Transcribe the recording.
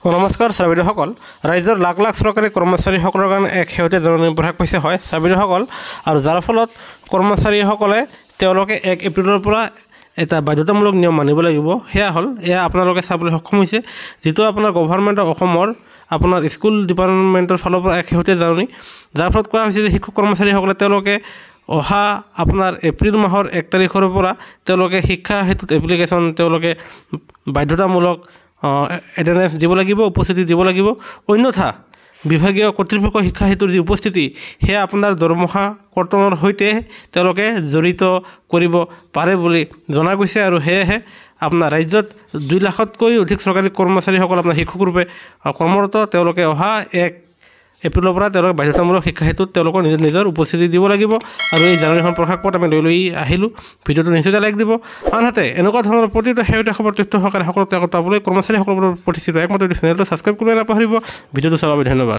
নমস্কাৰ চাবিৰসকল ৰাজ্যৰ লাখ লাখ চৰকাৰী কৰ্মচাৰীসকলৰ কাৰণে এক হেউতে জননী প্ৰভাৱ পাইছে হয় চাবিৰসকল আৰু যাৰ ফলত কৰ্মচাৰীসকলে তেওঁলোকে 1 এপ্ৰিলৰ পৰা এটা বাধ্যতামূলক নিয়ম মানিব লাগিব হেয়া হল এয়া আপোনালোকে চাবলৈ সক্ষম হৈছে যেটো আপোনাৰ গভৰ্ণমেণ্ট অফ অসমৰ আপোনাৰ স্কুল ডিপাৰ্টমেণ্টৰ ফালৰ পৰা এক হেউতে জননী যাৰ ফলত কোৱা হৈছে যে শিক্ষক কৰ্মচাৰীসকলে তেওঁলোকে অহা আপোনাৰ এপ্ৰিল মাহৰ 1 তাৰিখৰ পৰা তেওঁলোকে শিক্ষা হেতুত এপ্লিকেশ্যন তেওঁলোকে বাধ্যতামূলক এটেন্ডেন্স দিব লাগিব উপস্থিতি দিব লাগিব অন্যথা বিভাগীয় কৰ্তৃপক্ষ শিক্ষা হেতুৰ যি উপস্থিতি হে আপোনাৰ দৰমহা কৰ্তনৰ হৈতে তেওঁলোকে জড়িত কৰিব পাৰে বুলি জনা গৈছে আৰু হেহে আপোনাৰ ৰাজ্যত 2 লাখতকৈ অধিক চৰকাৰী কৰ্মচাৰীসকল আপোনাৰ শিক্ষক ৰূপে কৰ্মৰত তেওঁলোকে অহা 1 এপ্ৰিলৰ পৰা তেওঁলোকে বাধ্যতামূলক শিক্ষা হেতুত তেওঁলোকৰ নিজৰ উপস্থিতি দিব লাগিব আৰু এই জাননীখন প্ৰকাশ কৰাত আমি লৈ আহিলো ভিডিওটো নিশ্চয় লাইক দিব আনহাতে এনেকুৱা ধৰণৰ প্ৰতিটো হেউতে খবৰ তথ্য সহকাৰে সকলোতে পাবলৈ কৰ্মচাৰীসকলৰ প্ৰতিষ্ঠিত একমাত্ৰ চেনেলটো সাবস্ক্ৰাইব কৰিব নাপাহৰিব ভিডিওটো চাবলৈ ধন্যবাদ।